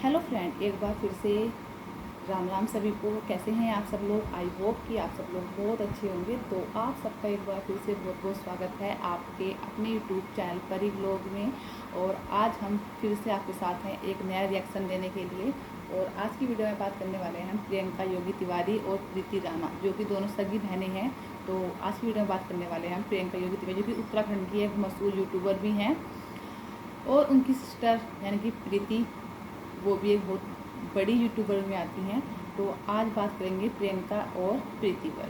Hello friend, एक बार फिर से राम राम सभी को। कैसे हैं आप सब लोग? आई होप कि आप सब लोग बहुत अच्छे होंगे। तो आप सबका एक बार फिर से बहुत बहुत स्वागत है आपके अपने यूट्यूब चैनल परी व्लॉग में। और आज हम फिर से आपके साथ हैं एक नया रिएक्शन देने के लिए। और आज की वीडियो में बात करने वाले हैं हम प्रियंका योगी तिवारी और प्रीति राणा, जो कि दोनों सगी बहनें हैं। तो आज की वीडियो में बात करने वाले हैं हम प्रियंका योगी तिवारी, जो कि उत्तराखंड की एक मशहूर यूट्यूबर भी हैं, और उनकी सिस्टर यानी कि प्रीति, वो भी एक बहुत बड़ी यूट्यूबर में आती हैं। तो आज बात करेंगे प्रियंका और प्रीति पर।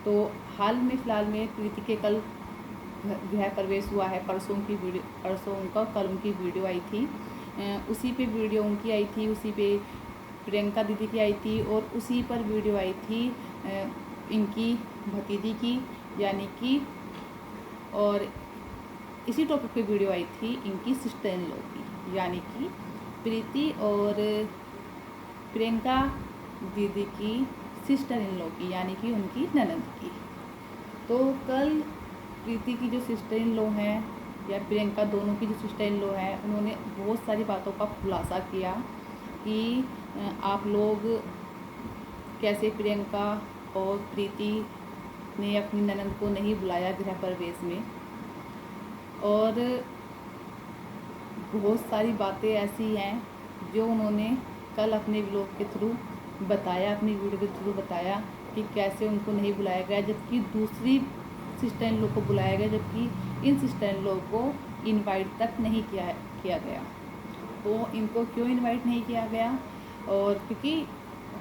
तो हाल में फ़िलहाल में प्रीति के कल गृह प्रवेश हुआ है। परसों उनका कल उनकी वीडियो आई थी। उसी पे वीडियो उनकी आई थी, उसी पे प्रियंका दीदी की आई थी, और उसी पर वीडियो आई थी इनकी भतीजी की, यानी कि, और इसी टॉपिक पे वीडियो आई थी इनकी सिस्टर इन लॉ की, यानी कि प्रीति और प्रियंका दीदी की सिस्टर इन लॉ की, यानी कि उनकी ननद की। तो कल प्रीति की जो सिस्टर इन लॉ हैं या प्रियंका दोनों की जो सिस्टर इन लॉ है, उन्होंने बहुत सारी बातों का खुलासा किया कि आप लोग कैसे प्रियंका और प्रीति ने अपनी ननद को नहीं बुलाया गृह प्रवेश में। और बहुत सारी बातें ऐसी हैं जो उन्होंने कल अपने व्लॉग के थ्रू बताया, अपनी वीडियो के थ्रू बताया कि कैसे उनको नहीं बुलाया गया, जबकि दूसरी सिस्टर इन लॉ को बुलाया गया, जबकि इन सिस्टर इन लॉ को इनवाइट तक नहीं किया गया। तो इनको क्यों इनवाइट नहीं किया गया? और क्योंकि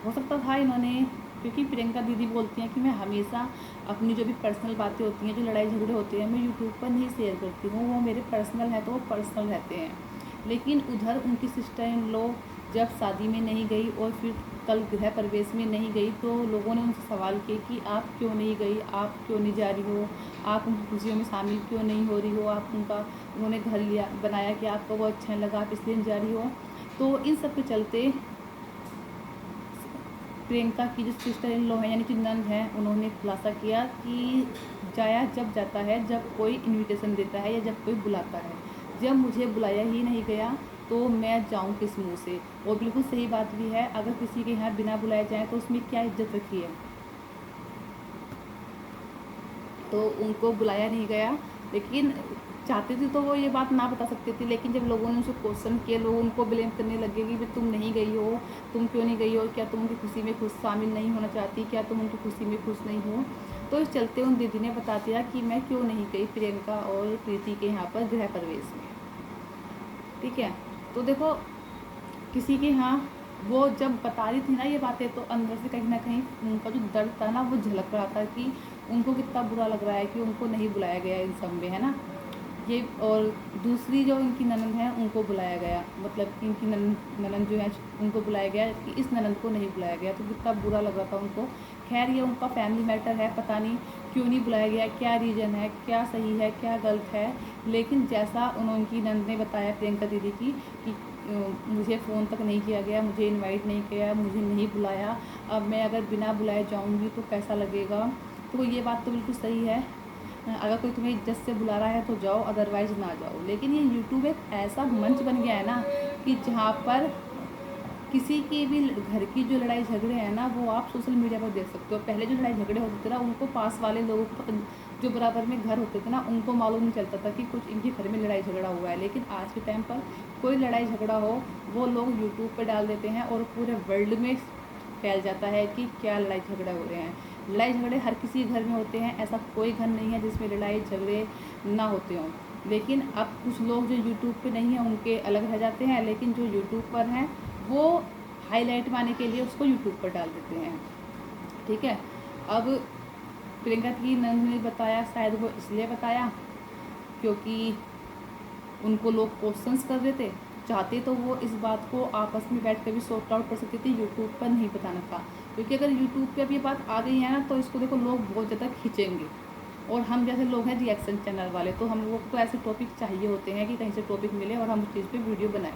हो सकता था इन्होंने, क्योंकि प्रियंका दीदी बोलती हैं कि मैं हमेशा अपनी जो भी पर्सनल बातें होती हैं, जो लड़ाई झगड़े होते हैं, मैं यूट्यूब पर नहीं शेयर करती हूँ। वो मेरे पर्सनल हैं तो वो पर्सनल रहते हैं। लेकिन उधर उनकी सिस्टर इन लॉ जब शादी में नहीं गई और फिर कल गृह प्रवेश में नहीं गई, तो लोगों ने उनसे सवाल किए कि आप क्यों नहीं गई, आप क्यों नहीं जा रही हो, आप उनकी खुशियों में शामिल क्यों नहीं हो रही हो, आप उन्होंने घर लिया बनाया कि आपको वो अच्छा नहीं लगा, आप इसलिए नहीं जा रही हो। तो इन सब के चलते प्रियंका की जो सिस्टर इन लॉ है यानी कि नंद है, उन्होंने खुलासा किया कि जाया जब जाता है, जब कोई इनविटेशन देता है या जब कोई बुलाता है, जब मुझे बुलाया ही नहीं गया तो मैं जाऊं किस मुंह से। और बिल्कुल सही बात भी है, अगर किसी के यहाँ बिना बुलाए जाए तो उसमें क्या इज्जत रखी है। तो उनको बुलाया नहीं गया, लेकिन चाहती थी तो वो ये बात ना बता सकती थी। लेकिन जब लोगों ने उनसे क्वेश्चन किए, लोग उनको ब्लेम करने लगे कि तुम नहीं गई हो, तुम क्यों नहीं गई हो, क्या तुम उनकी खुशी में खुश शामिल नहीं होना चाहती, क्या तुम उनकी खुशी में खुश नहीं हो। तो इस चलते उन दीदी ने बता दिया कि मैं क्यों नहीं गई प्रियंका और प्रीति के यहाँ पर गृह प्रवेश में। ठीक है, तो देखो किसी के यहाँ वो जब बता रही थी ना ये बातें, तो अंदर से कहीं ना कहीं उनका जो दर्द था ना वो झलक रहा था कि उनको कितना बुरा लग रहा है कि उनको नहीं बुलाया गया इन सब में, है ना ये। और दूसरी जो इनकी ननद है उनको बुलाया गया, मतलब कि इनकी ननद जो है उनको बुलाया गया कि इस ननद को नहीं बुलाया गया, तो कितना बुरा लग रहा था उनको। खैर ये उनका फैमिली मैटर है, पता नहीं क्यों नहीं बुलाया गया, क्या रीज़न है, क्या सही है क्या गलत है। लेकिन जैसा उनकी ननद ने बताया प्रियंका दीदी की कि मुझे फ़ोन तक नहीं किया गया, मुझे इनवाइट नहीं किया, मुझे नहीं बुलाया, अब मैं अगर बिना बुलाए जाऊंगी तो कैसा लगेगा। तो ये बात तो बिल्कुल सही है, अगर कोई तुम्हें इज्जत से बुला रहा है तो जाओ, अदरवाइज़ ना जाओ। लेकिन ये यूट्यूब एक ऐसा मंच बन गया है ना कि जहाँ पर किसी की भी घर की जो लड़ाई झगड़े हैं ना, वो आप सोशल मीडिया पर देख सकते हो। पहले जो लड़ाई झगड़े होते थे ना, उनको पास वाले लोगों को, जो बराबर में घर होते थे ना, उनको मालूम नहीं चलता था कि कुछ इनके घर में लड़ाई झगड़ा हुआ है। लेकिन आज के टाइम पर कोई लड़ाई झगड़ा हो, वो लोग यूट्यूब पर डाल देते हैं और पूरे वर्ल्ड में फैल जाता है कि क्या लड़ाई झगड़े हो रहे हैं। लड़ाई झगड़े हर किसी घर में होते हैं, ऐसा कोई घर नहीं है जिसमें लड़ाई झगड़े ना होते हों। लेकिन अब कुछ लोग जो यूट्यूब पे नहीं हैं उनके अलग रह जाते हैं, लेकिन जो यूट्यूब पर हैं वो हाईलाइट पाने के लिए उसको यूट्यूब पर डाल देते हैं। ठीक है, अब प्रियंका की नंद ने बताया, शायद वो इसलिए बताया क्योंकि उनको लोग क्वेश्चंस कर रहे थे, चाहते तो वो इस बात को आपस में बैठ कर भी सॉर्ट आउट कर सकते थे, यूट्यूब पर नहीं बताना था। क्योंकि अगर यूट्यूब पे अब ये बात आ गई है ना, तो इसको देखो लोग बहुत ज़्यादा खींचेंगे। और हम जैसे लोग हैं रिएक्शन चैनल वाले, तो हम लोगों को ऐसे टॉपिक चाहिए होते हैं कि कहीं से टॉपिक मिले और हम उस चीज़ पे वीडियो बनाएं।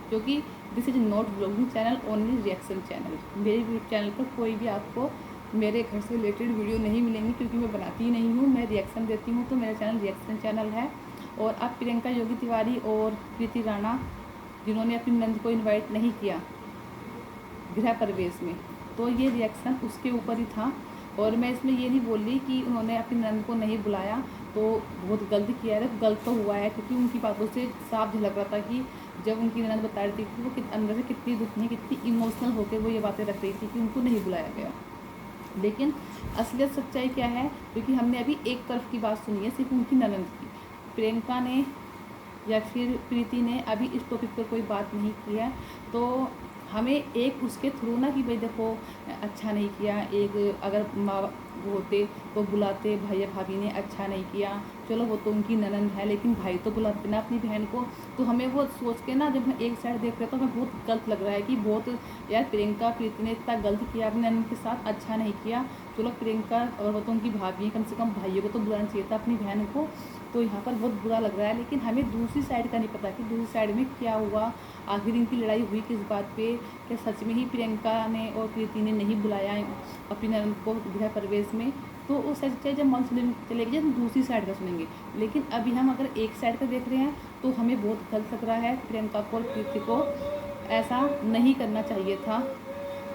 क्योंकि this is not vlogging channel, only reaction channel. मेरे चैनल पर कोई भी आपको मेरे घर से रिलेटेड वीडियो नहीं मिलेंगी, क्योंकि मैं बनाती ही नहीं हूँ, मैं रिएक्शन देती हूँ। तो मेरा चैनल रिएक्शन चैनल है। और अब प्रियंका योगी तिवारी और प्रीति राणा जिन्होंने अपनी नंद को इनवाइट नहीं किया गृह प्रवेश में, तो ये रिएक्शन उसके ऊपर ही था। और मैं इसमें ये नहीं बोल रही कि उन्होंने अपनी नंद को नहीं बुलाया तो बहुत गलत किया है, गलत तो हुआ है, क्योंकि उनकी बातों से साफ झलक रहा था कि जब उनकी ननद बता रही थी कि वो अंदर से कितनी दुखी, कितनी इमोशनल होकर वो ये बातें रख रही थी कि उनको नहीं बुलाया गया। लेकिन असलियत सच्चाई क्या है, क्योंकि हमने अभी एक तरफ की बात सुनी है, सिर्फ उनकी ननद की। प्रियंका ने या फिर प्रीति ने अभी इस टॉपिक पर कोई बात नहीं की है। तो हमें एक उसके थ्रू ना कि भाई देखो अच्छा नहीं किया, एक अगर माँ वो होते तो बुलाते, भैया भाभी ने अच्छा नहीं किया, चलो वो तो उनकी ननंद है, लेकिन भाई तो बुलाते ना अपनी बहन को। तो हमें वो सोच के ना जब हम एक साइड देख रहे तो हमें बहुत गलत लग रहा है कि बहुत यार प्रियंका प्रीति ने इतना गलत किया अपनी ननंद के साथ, अच्छा नहीं किया। चलो प्रियंका और वो तो उनकी भाभी, कम से कम भाइयों को तो बुलाना चाहिए था अपनी बहन को। तो यहाँ पर बहुत बुरा लग रहा है, लेकिन हमें दूसरी साइड का नहीं पता कि दूसरी साइड में क्या हुआ, आखिर इनकी लड़ाई हुई किस बात पे। क्या सच में ही प्रियंका ने और प्रीति ने नहीं बुलाया अपनी ननद को गृह प्रवेश में? तो वो सच्चाई जब मन सुनने चलेगी जब दूसरी साइड का सुनेंगे। लेकिन अभी हम अगर एक साइड का देख रहे हैं तो हमें बहुत गलत लग रहा है। प्रियंका को और प्रीति को ऐसा नहीं करना चाहिए था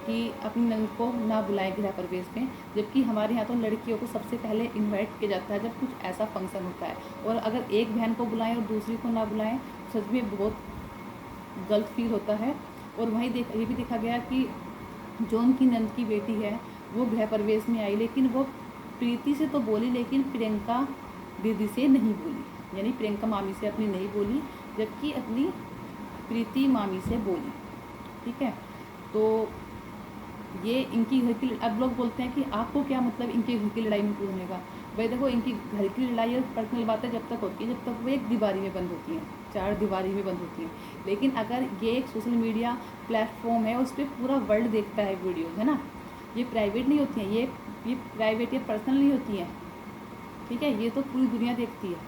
कि अपनी नंद को ना बुलाएं गृह प्रवेश में, जबकि हमारे यहाँ तो लड़कियों को सबसे पहले इनवाइट किया जाता है जब कुछ ऐसा फंक्शन होता है। और अगर एक बहन को बुलाएं और दूसरी को ना बुलाएं, सच में बहुत गलत फील होता है। और वहीं ये भी देखा गया कि जो उनकी नंद की बेटी है वो गृह प्रवेश में आई, लेकिन वो प्रीति से तो बोली लेकिन प्रियंका दीदी से नहीं बोली, यानी प्रियंका मामी से अपनी नहीं बोली, जबकि अपनी प्रीति मामी से बोली। ठीक है, तो ये इनकी घर की, अब लोग बोलते हैं कि आपको क्या मतलब इनके घर की लड़ाई में कूदने का। भाई देखो, इनकी घर की लड़ाई और पर्सनल बातें जब तक होती है जब तक वो एक दीवारी में बंद होती हैं, चार दीवारी में बंद होती हैं। लेकिन अगर ये एक सोशल मीडिया प्लेटफॉर्म है, उस पर पूरा वर्ल्ड देखता है वीडियो, है ना, ये प्राइवेट नहीं होती हैं, ये प्राइवेट या पर्सनल नहीं होती हैं। ठीक है, ये तो पूरी दुनिया देखती है,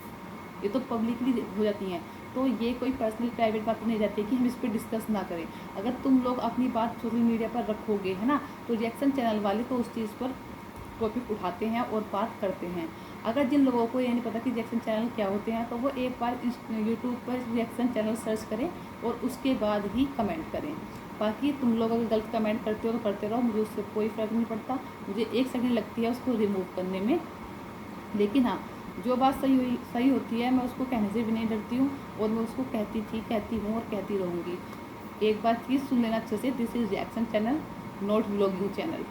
ये तो पब्लिकली हो जाती हैं। तो ये कोई पर्सनल प्राइवेट बात नहीं रहती कि हम इस पर डिस्कस ना करें। अगर तुम लोग अपनी बात सोशल मीडिया पर रखोगे, है ना, तो रिएक्शन चैनल वाले तो उस चीज़ पर टॉपिक उठाते हैं और बात करते हैं। अगर जिन लोगों को ये नहीं पता कि रिएक्शन चैनल क्या होते हैं, तो वो एक बार इस यूट्यूब पर रिएक्शन चैनल सर्च करें और उसके बाद ही कमेंट करें। बाकी तुम लोग अगर गलत कमेंट करते हो तो करते रहो, मुझे उससे कोई फ़र्क नहीं पड़ता। मुझे 1 सेकंड लगती है उसको रिमूव करने में। लेकिन हाँ, जो बात सही होती है मैं उसको कहने से भी नहीं डरती हूँ, और मैं उसको कहती हूँ और कहती रहूँगी। एक बार चीज़ सुन लेना अच्छे से, this is reaction channel, not vlogging channel.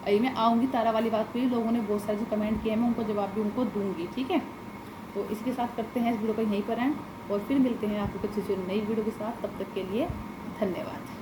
अभी मैं आऊँगी तारा वाली बात पे, लोगों ने बहुत सारे जो कमेंट किए हैं मैं उनको जवाब भी उनको दूँगी। ठीक है, तो इसके साथ करते हैं इस वीडियो को यहीं पर एंड, और फिर मिलते हैं आपको कुछ नई वीडियो के साथ। तब तक के लिए धन्यवाद।